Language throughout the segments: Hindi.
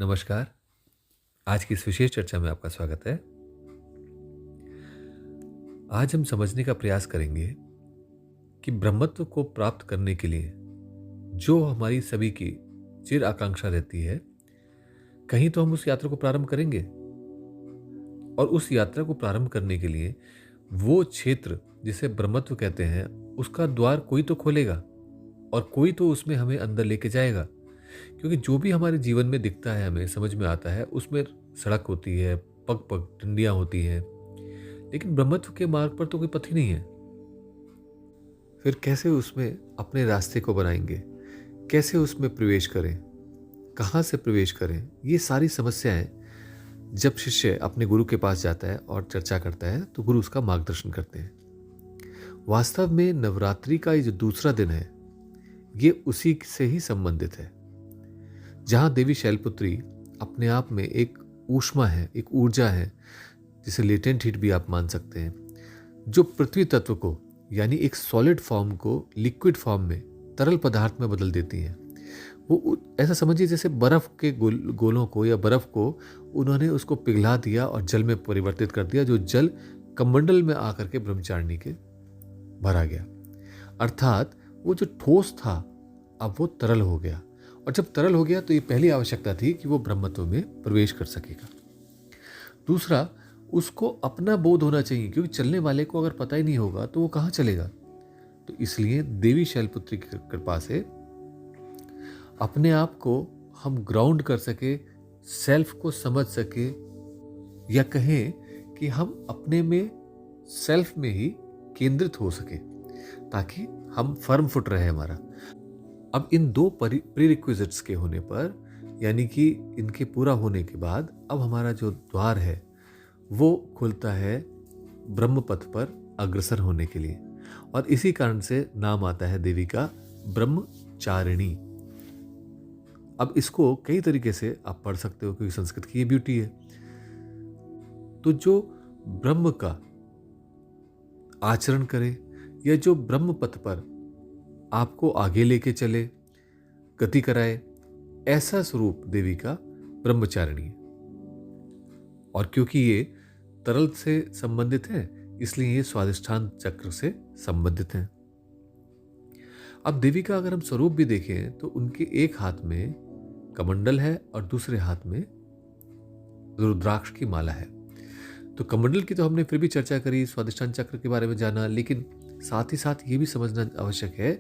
नमस्कार। आज की इस विशेष चर्चा में आपका स्वागत है। आज हम समझने का प्रयास करेंगे कि ब्रह्मत्व को प्राप्त करने के लिए जो हमारी सभी की चिर आकांक्षा रहती है, कहीं तो हम उस यात्रा को प्रारंभ करेंगे और उस यात्रा को प्रारंभ करने के लिए वो क्षेत्र जिसे ब्रह्मत्व कहते हैं, उसका द्वार कोई तो खोलेगा और कोई तो उसमें हमें अंदर लेके जाएगा। क्योंकि जो भी हमारे जीवन में दिखता है, हमें समझ में आता है, उसमें सड़क होती है, पग पग डंडियां होती हैं, लेकिन ब्रह्मत्व के मार्ग पर तो कोई पथ ही नहीं है। फिर कैसे उसमें अपने रास्ते को बनाएंगे, कैसे उसमें प्रवेश करें, कहाँ से प्रवेश करें, ये सारी समस्याएं जब शिष्य अपने गुरु के पास जाता है और चर्चा करता है तो गुरु उसका मार्गदर्शन करते हैं। वास्तव में नवरात्रि का ये जो दूसरा दिन है, ये उसी से ही संबंधित है, जहां देवी शैलपुत्री अपने आप में एक ऊष्मा है, एक ऊर्जा है, जिसे लेटेंट हीट भी आप मान सकते हैं, जो पृथ्वी तत्व को यानी एक सॉलिड फॉर्म को लिक्विड फॉर्म में, तरल पदार्थ में बदल देती हैं। वो ऐसा समझिए जैसे बर्फ के गोलों को या बर्फ को उन्होंने उसको पिघला दिया और जल में परिवर्तित कर दिया, जो जल कमंडल में आकर के ब्रह्मचारिणी के भरा गया। अर्थात वो जो ठोस था अब वो तरल हो गया, और जब तरल हो गया तो ये पहली आवश्यकता थी कि वो ब्रह्मत्व में प्रवेश कर सकेगा। दूसरा, उसको अपना बोध होना चाहिए, क्योंकि चलने वाले को अगर पता ही नहीं होगा तो वो कहाँ चलेगा। तो इसलिए देवी शैलपुत्री की कृपा से अपने आप को हम ग्राउंड कर सके, सेल्फ को समझ सके, या कहें कि हम अपने में सेल्फ में ही केंद्रित हो सके, ताकि हम फर्म फुट रहे हमारा। अब इन दो प्रीरिक्विजिट्स के होने पर, यानी कि इनके पूरा होने के बाद, अब हमारा जो द्वार है वो खुलता है ब्रह्मपथ पर अग्रसर होने के लिए, और इसी कारण से नाम आता है देवी का ब्रह्मचारिणी। अब इसको कई तरीके से आप पढ़ सकते हो, क्योंकि संस्कृत की ये ब्यूटी है। तो जो ब्रह्म का आचरण करे, या जो ब्रह्म पथ पर आपको आगे लेके चले, गति कराए, ऐसा स्वरूप देवी का ब्रह्मचारिणी है। और क्योंकि ये तरल से संबंधित है, इसलिए ये स्वादिष्ठान चक्र से संबंधित है। अब देवी का अगर हम स्वरूप भी देखें तो उनके एक हाथ में कमंडल है और दूसरे हाथ में रुद्राक्ष की माला है। तो कमंडल की तो हमने फिर भी चर्चा करी, स्वादिष्ठान चक्र के बारे में जाना, लेकिन साथ ही साथ ये भी समझना आवश्यक है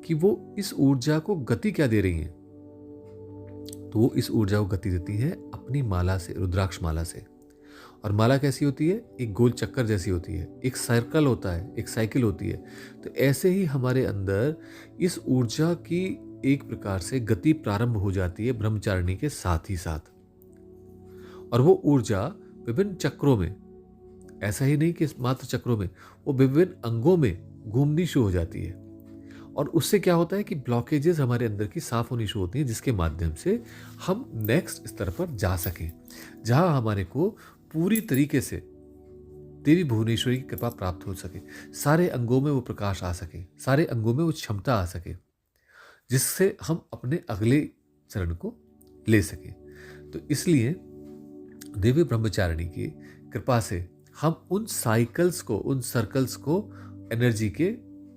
कि वो इस ऊर्जा को गति क्या दे रही है। तो वो इस ऊर्जा को गति देती है अपनी माला से, रुद्राक्ष माला से। और माला कैसी होती है? एक गोल चक्कर जैसी होती है, एक सर्कल होता है, एक साइकिल होती है। तो ऐसे ही हमारे अंदर इस ऊर्जा की एक प्रकार से गति प्रारंभ हो जाती है ब्रह्मचारिणी के साथ ही साथ। और वो ऊर्जा विभिन्न चक्रों में, ऐसा ही नहीं कि मात्र चक्रों में, वो विभिन्न अंगों में घूमनी शुरू हो जाती है। और उससे क्या होता है कि ब्लॉकेजेस हमारे अंदर की साफ होनी शुरू होती हैं, जिसके माध्यम से हम नेक्स्ट स्तर पर जा सकें, जहां हमारे को पूरी तरीके से देवी भुवनेश्वरी की कृपा प्राप्त हो सके, सारे अंगों में वो प्रकाश आ सके, सारे अंगों में वो क्षमता आ सके, जिससे हम अपने अगले चरण को ले सकें। तो इसलिए देवी ब्रह्मचारिणी की कृपा से हम उन साइकिल्स को, उन सर्कल्स को एनर्जी के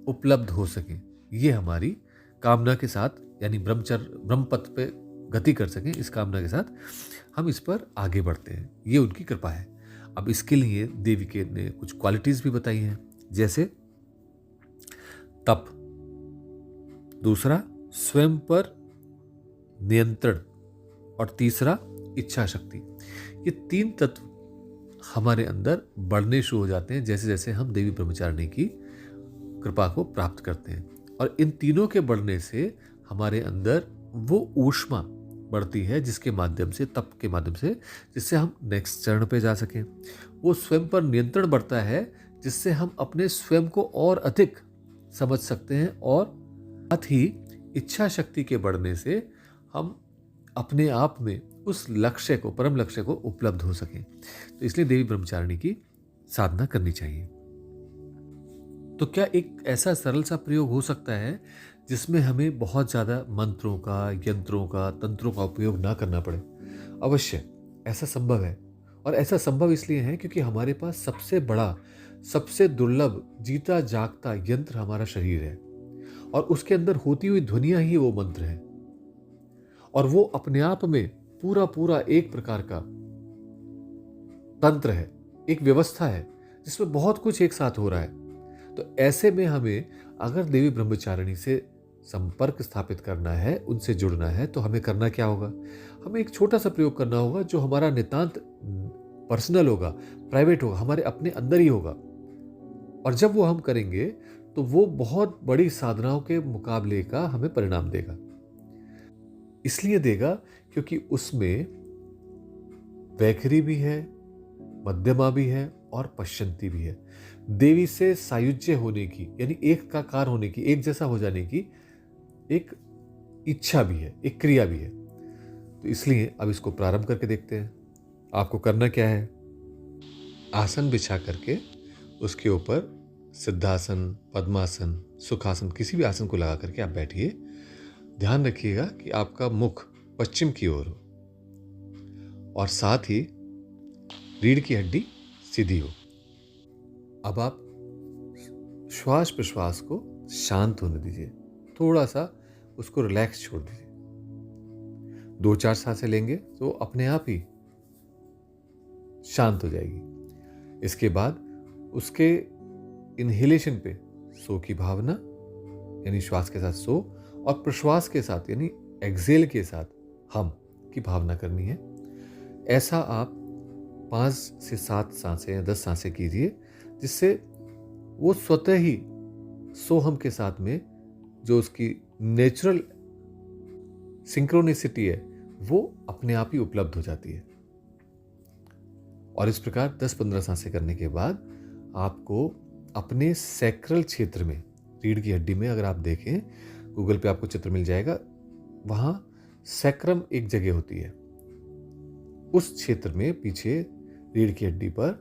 उपलब्ध हो सकें, ये हमारी कामना के साथ, यानी ब्रह्मपथ पे गति कर सकें, इस कामना के साथ हम इस पर आगे बढ़ते हैं। ये उनकी कृपा है। अब इसके लिए देवी के ने कुछ क्वालिटीज भी बताई हैं, जैसे तप, दूसरा स्वयं पर नियंत्रण, और तीसरा इच्छा शक्ति। ये तीन तत्व हमारे अंदर बढ़ने शुरू हो जाते हैं जैसे जैसे हम देवी ब्रह्मचारिणी की कृपा को प्राप्त करते हैं। और इन तीनों के बढ़ने से हमारे अंदर वो ऊष्मा बढ़ती है, जिसके माध्यम से, तप के माध्यम से, जिससे हम नेक्स्ट चरण पे जा सकें। वो स्वयं पर नियंत्रण बढ़ता है, जिससे हम अपने स्वयं को और अधिक समझ सकते हैं, और साथ ही इच्छा शक्ति के बढ़ने से हम अपने आप में उस लक्ष्य को, परम लक्ष्य को उपलब्ध हो सकें। तो इसलिए देवी ब्रह्मचारिणी की साधना करनी चाहिए। तो क्या एक ऐसा सरल सा प्रयोग हो सकता है जिसमें हमें बहुत ज़्यादा मंत्रों का, यंत्रों का, तंत्रों का उपयोग ना करना पड़े? अवश्य ऐसा संभव है, और ऐसा संभव इसलिए है क्योंकि हमारे पास सबसे बड़ा, सबसे दुर्लभ, जीता जागता यंत्र हमारा शरीर है, और उसके अंदर होती हुई ध्वनियां ही वो मंत्र है, और वो अपने आप में पूरा पूरा एक प्रकार का तंत्र है, एक व्यवस्था है जिसमें बहुत कुछ एक साथ हो रहा है। तो ऐसे में हमें अगर देवी ब्रह्मचारिणी से संपर्क स्थापित करना है, उनसे जुड़ना है, तो हमें करना क्या होगा? हमें एक छोटा सा प्रयोग करना होगा जो हमारा नितांत पर्सनल होगा, प्राइवेट होगा, हमारे अपने अंदर ही होगा। और जब वो हम करेंगे तो वो बहुत बड़ी साधनाओं के मुकाबले का हमें परिणाम देगा। इसलिए देगा क्योंकि उसमें वैखरी भी है, मध्यमा भी है और पश्चंती भी है। देवी से सायुज्य होने की, यानी एक का कार होने की, एक जैसा हो जाने की एक इच्छा भी है, एक क्रिया भी है। तो इसलिए अब इसको प्रारंभ करके देखते हैं। आपको करना क्या है? आसन बिछा करके उसके ऊपर सिद्धासन, पद्मासन, सुखासन, किसी भी आसन को लगा करके आप बैठिए। ध्यान रखिएगा कि आपका मुख पश्चिम की ओर हो और साथ ही रीढ़ की हड्डी सीधी हो। अब आप श्वास प्रश्वास को शांत होने दीजिए, थोड़ा सा उसको रिलैक्स छोड़ दीजिए। 2-4 सांसें लेंगे तो अपने आप ही शांत हो जाएगी। इसके बाद उसके इनहेलेशन पे सो की भावना, यानी श्वास के साथ सो, और प्रश्वास के साथ यानी एक्सेल के साथ हम की भावना करनी है। ऐसा आप 5 से 7 सांसें या 10 सांसें कीजिए, जिससे वो स्वतः ही सोहम के साथ में जो उसकी नेचुरल सिंक्रोनिसिटी है वो अपने आप ही उपलब्ध हो जाती है। और इस प्रकार 10-15 सांसें करने के बाद आपको अपने सैक्रल क्षेत्र में, रीढ़ की हड्डी में, अगर आप देखें गूगल पे आपको चित्र मिल जाएगा, वहां सैक्रम एक जगह होती है। उस क्षेत्र में पीछे रीढ़ की हड्डी पर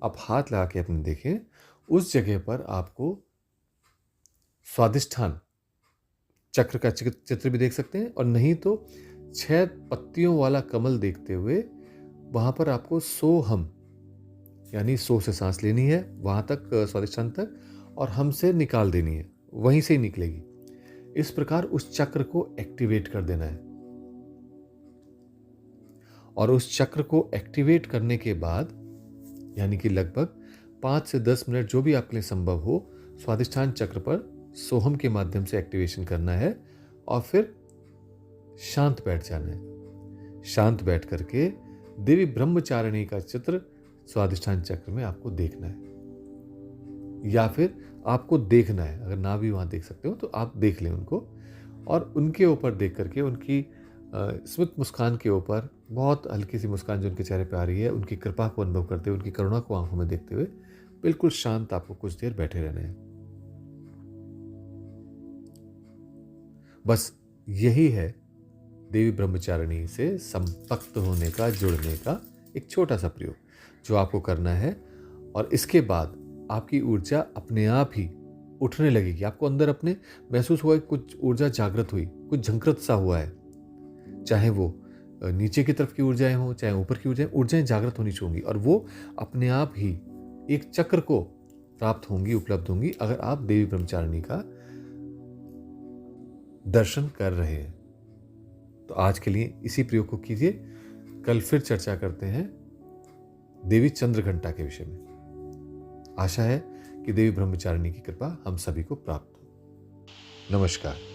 आप हाथ लगा के अपने देखें, उस जगह पर आपको स्वादिष्ठान चक्र का चित्र भी देख सकते हैं, और नहीं तो 6 पत्तियों वाला कमल देखते हुए वहां पर आपको सोहम, यानी सो से सांस लेनी है वहां तक, स्वादिष्ठान तक, और हम से निकाल देनी है, वहीं से ही निकलेगी। इस प्रकार उस चक्र को एक्टिवेट कर देना है। और उस चक्र को एक्टिवेट करने के बाद, यानी कि लगभग 5 से 10 मिनट जो भी आपके लिए संभव हो, स्वादिष्ठान चक्र पर सोहम के माध्यम से एक्टिवेशन करना है, और फिर शांत बैठ जाना है। शांत बैठ करके देवी ब्रह्मचारिणी का चित्र स्वादिष्ठान चक्र में आपको देखना है, या फिर आपको देखना है। अगर ना भी वहां देख सकते हो तो आप देख लें उनको, और उनके ऊपर देख करके, उनकी स्मित मुस्कान के ऊपर, बहुत हल्की सी मुस्कान जो उनके चेहरे पे आ रही है, उनकी कृपा को अनुभव करते हुए, उनकी करुणा को आंखों में देखते हुए बिल्कुल शांत आपको कुछ देर बैठे रहना है। बस यही है देवी ब्रह्मचारिणी से संपक्त होने का, जुड़ने का एक छोटा सा प्रयोग जो आपको करना है। और इसके बाद आपकी ऊर्जा अपने आप ही उठने लगेगी। आपको अंदर अपने महसूस हुआ कि कुछ ऊर्जा जागृत हुई, कुछ झंकृत सा हुआ है। चाहे वो नीचे की तरफ की ऊर्जाएं हो, चाहे ऊपर की ऊर्जाएं जागृत होनी चाहिए, और वो अपने आप ही एक चक्र को प्राप्त होंगी, उपलब्ध होंगी, अगर आप देवी ब्रह्मचारिणी का दर्शन कर रहे हैं। तो आज के लिए इसी प्रयोग को कीजिए। कल फिर चर्चा करते हैं देवी चंद्रघंटा के विषय में। आशा है कि देवी ब्रह्मचारिणी की कृपा हम सभी को प्राप्त हो। नमस्कार।